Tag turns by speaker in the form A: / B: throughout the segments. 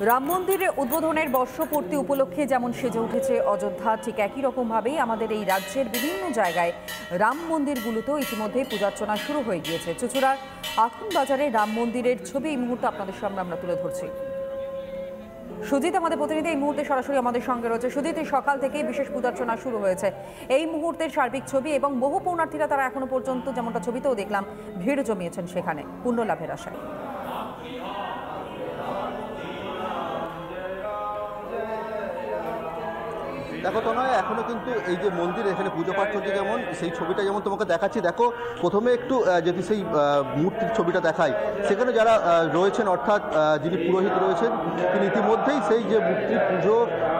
A: রাম মন্দিরের উদ্বোধনের বর্ষপূর্তি উপলক্ষে যেমন সেজে উঠেছে অযোধ্যা, ঠিক একই রকমভাবেই আমাদের এই রাজ্যের বিভিন্ন জায়গায় রাম মন্দিরগুলোতেও ইতিমধ্যে পূজার্চনা শুরু হয়ে গিয়েছে। চুঁচুড়ার আখুন বাজারে রাম মন্দিরের ছবি এই মুহূর্তে আপনাদের সামনে আমরা তুলে ধরছি। সুজিত আমাদের প্রতিনিধি এই মুহূর্তে সরাসরি আমাদের সঙ্গে রয়েছে। সুজিত, সকাল থেকেই বিশেষ পূজার্চনা শুরু হয়েছে, এই মুহূর্তের সার্বিক ছবি এবং বহু পুণ্যার্থীরা তারা এখনো পর্যন্ত যেমনটা ছবিতেও দেখলাম ভিড় জমিয়েছেন সেখানে পুণ্য লাভের আশায়।
B: দেখো তো নয়, এখনো কিন্তু এই যে মন্দির এখানে পুজো পাঠ চলছে, যেমন সেই ছবিটা যেমন তোমাকে দেখাচ্ছি। দেখো প্রথমে একটু যদি সেই মূর্তির ছবিটা দেখাই, সেখানে যারা রয়েছেন অর্থাৎ যিনি পুরোহিত রয়েছেন তিনি ইতিমধ্যেই সেই যে মূর্তির পুজো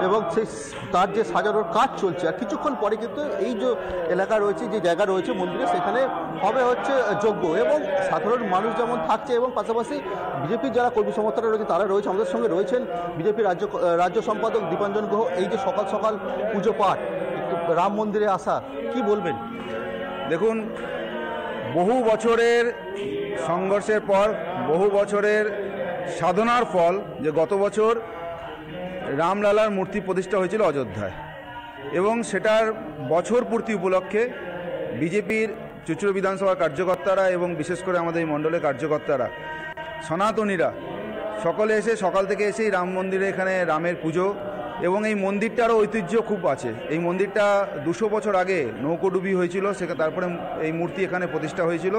B: এবং সেই তার যে সাজানোর কাজ চলছে, আর কিছুক্ষণ পরে কিন্তু এই যে এলাকা রয়েছে, যে জায়গা রয়েছে মন্দিরে, সেখানে হবে হচ্ছে যজ্ঞ এবং সাধারণ মানুষ যেমন থাকছে এবং পাশাপাশি বিজেপির যারা কর্মী সমর্থকরা রয়েছে তারা রয়েছে, আমাদের সঙ্গে রয়েছেন বিজেপির রাজ্য সম্পাদক দীপাঞ্জন গুহ। এই যে সকাল সকাল পুজো পাঠ, রাম মন্দিরে আসা, কি বলবেন?
C: দেখুন, বহু বছরের সংঘর্ষের পর, বহু বছরের সাধনার ফল যে গত বছর রামলালার মূর্তি প্রতিষ্ঠা হয়েছিল অযোধ্যায়, এবং সেটার বছর পূর্তি উপলক্ষে বিজেপির চুঁচুড়া বিধানসভার কার্যকর্তারা এবং বিশেষ করে আমাদের এই মণ্ডলের কার্যকর্তারা, সনাতনীরা সকলে এসে সকাল থেকে এসেই রাম মন্দিরে এখানে রামের পুজো, এবং এই মন্দিরটারও ঐতিহ্য খুব আছে। এই মন্দিরটা 200 বছর আগে নৌকোডুবি হয়েছিল, সেখানে তারপরে এই মূর্তি এখানে প্রতিষ্ঠা হয়েছিল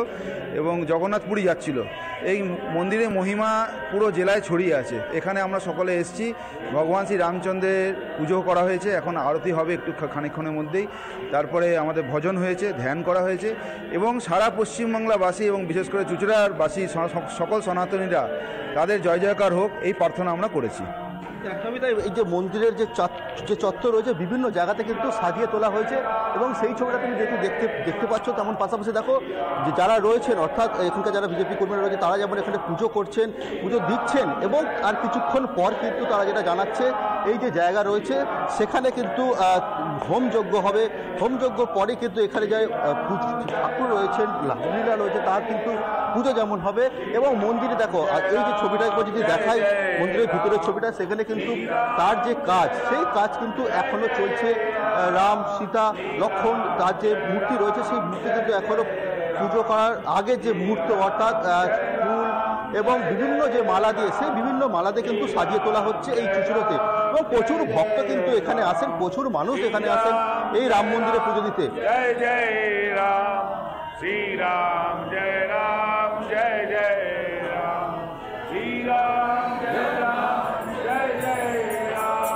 C: এবং জগন্নাথপুরী যাচ্ছিল। এই মন্দিরের মহিমা পুরো জেলায় ছড়িয়ে আছে। এখানে আমরা সকলে এসেছি, ভগবান শ্রী রামচন্দ্রের পুজো করা হয়েছে, এখন আরতি হবে একটু খানিকক্ষণের মধ্যেই, তারপরে আমাদের ভজন হয়েছে, ধ্যান করা হয়েছে, এবং সারা পশ্চিমবাংলাবাসী এবং বিশেষ করে চুঁচুড়ারবাসী সকল সনাতনীরা তাদের জয় জয়কার হোক, এই প্রার্থনা আমরা করেছি।
B: একদমই তাই। এই যে মন্দিরের যে চত্বর রয়েছে বিভিন্ন জায়গাতে কিন্তু সাজিয়ে তোলা হয়েছে এবং সেই ছবিটা তুমি দেখতে পাচ্ছ। তেমন পাশাপাশি দেখো যে যারা রয়েছেন অর্থাৎ এখানকার যারা বিজেপি কর্মীরা রয়েছে তারা যেমন এখানে পুজো করছেন, পুজো দিচ্ছেন, এবং আর কিছুক্ষণ পর কিন্তু তারা যেটা জানাচ্ছে এই যে জায়গা রয়েছে সেখানে কিন্তু হোমযজ্ঞ হবে। হোমযজ্ঞ পরে কিন্তু এখানে যে ঠাকুর রয়েছেন, লাভলীলা রয়েছে, তার কিন্তু পুজো যেমন হবে। এবং মন্দিরে দেখো, আর এই যে ছবিটা একবার যদি দেখাই মন্দিরের ভিতরের ছবিটা, সেখানে কিন্তু তার যে কাজ, সেই কাজ কিন্তু এখনো চলছে। রাম, সীতা, লক্ষ্মণ, তার যে মূর্তি রয়েছে সেই মূর্তি কিন্তু এখনো পুজো করার আগে যে মুহূর্ত, অর্থাৎ ফুল এবং বিভিন্ন যে মালা দিয়ে, সেই বিভিন্ন মালা দিয়ে কিন্তু সাজিয়ে তোলা হচ্ছে এই চুঁচুড়াতে। এবং প্রচুর ভক্ত কিন্তু এখানে আসেন, প্রচুর মানুষ এখানে আসেন এই রাম মন্দিরে পুজো দিতে।
D: জয় জয় রাম, শ্রী রাম, জয় রাম, জয় জয় রাম, শ্রী রাম, জয় রাম, জয় জয় রাম।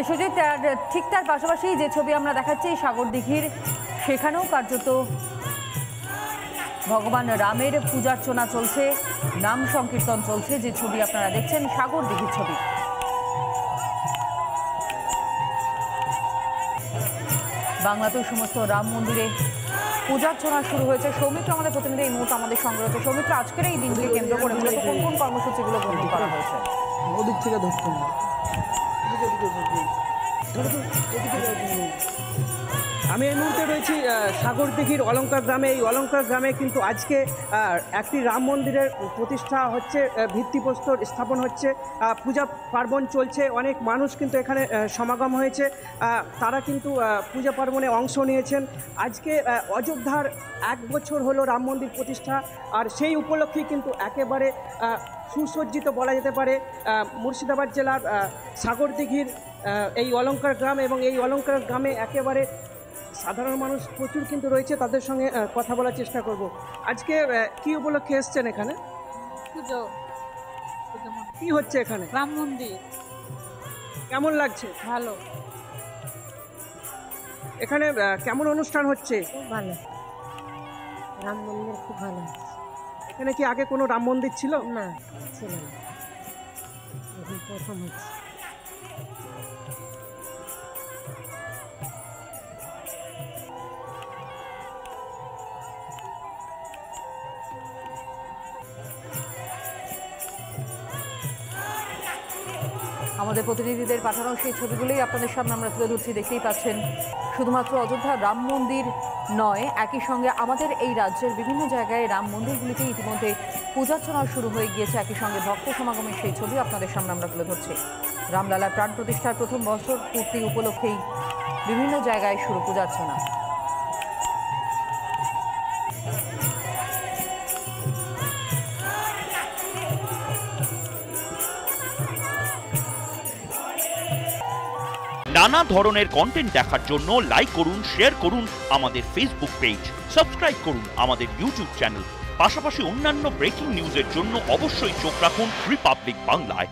A: সুজিত, ঠিক তার পাশাপাশি যে ছবি আমরা দেখাচ্ছি সাগর দিঘির, সেখানেও কার্যত ভগবান রামের পূজার্চনা চলছে, নাম সংকীর্তন চলছে। যে ছবি আপনারা দেখছেন সাগর দিঘির ছবি। বাংলাতেও সমস্ত রাম মন্দিরে পূজার্চনা শুরু হয়েছে। সৌমিত্র আমাদের প্রতিনিধি এই মুহূর্তে আমাদের সঙ্গে রয়েছে। সৌমিত্র, আজকের এই দিনকে কেন্দ্র করে মূলত কোন কোন কর্মসূচিগুলো গ্রহণ করা হয়েছে?
E: ওদিক থেকে ধরতে হবে। আমি এই মুহূর্তে রয়েছি সাগর দিঘির অলঙ্কার গ্রামে। এই অলঙ্কার গ্রামে কিন্তু আজকে একটি রাম মন্দিরের প্রতিষ্ঠা হচ্ছে, ভিত্তিপ্রস্তর স্থাপন হচ্ছে, পূজা পার্বণ চলছে। অনেক মানুষ কিন্তু এখানে সমাগম হয়েছে, তারা কিন্তু পূজা পার্বণে অংশ নিয়েছেন। আজকে অযোধ্যার 1 বছর হলো রাম মন্দির প্রতিষ্ঠা, আর সেই উপলক্ষেই কিন্তু একেবারে সুসজ্জিত বলা যেতে পারে মুর্শিদাবাদ জেলার সাগর দিঘির এই অলঙ্কার গ্রাম। এবং এই অলঙ্কার গ্রামে একেবারে সাধারণ মানুষ প্রচুর কিন্তু রয়েছে, তাদের সঙ্গে কথা বলার চেষ্টা করব। আজকে কি উপলক্ষে এসছেন এখানে?
F: পুজো।
E: কি হচ্ছে এখানে?
F: রাম মন্দির।
E: কেমন লাগছে?
F: ভালো।
E: এখানে কেমন অনুষ্ঠান হচ্ছে?
F: খুব ভালো, রাম মন্দির খুব ভালো।
E: এখানে কি আগে কোনো রাম মন্দির ছিল?
F: না, ছিল না, প্রথম হচ্ছে।
A: আমাদের প্রতিনিধিদের পাঠানো সেই ছবিগুলোই আপনাদের সামনে আমরা তুলে ধরছি। দেখতেই পাচ্ছেন শুধুমাত্র অযোধ্যা রাম মন্দির নয়, একই সঙ্গে আমাদের এই রাজ্যের বিভিন্ন জায়গায় রাম মন্দিরগুলিতে ইতিমধ্যে পূজার্চনা শুরু হয়ে গিয়েছে। একই সঙ্গে ভক্ত সমাগমের সেই ছবি আপনাদের সামনে আমরা তুলে ধরছি। রামলালার প্রাণ প্রতিষ্ঠার প্রথম বছর পূর্তি উপলক্ষেই বিভিন্ন জায়গায় শুরু পূজার্চনা।
G: নানা ধরনের কন্টেন্ট দেখার জন্য লাইক করুন, শেয়ার করুন আমাদের ফেসবুক পেজ, সাবস্ক্রাইব করুন আমাদের ইউটিউব চ্যানেল। পাশাপাশি অন্যান্য ব্রেকিং নিউজের জন্য অবশ্যই চোখ রাখুন রিপাবলিক বাংলায়।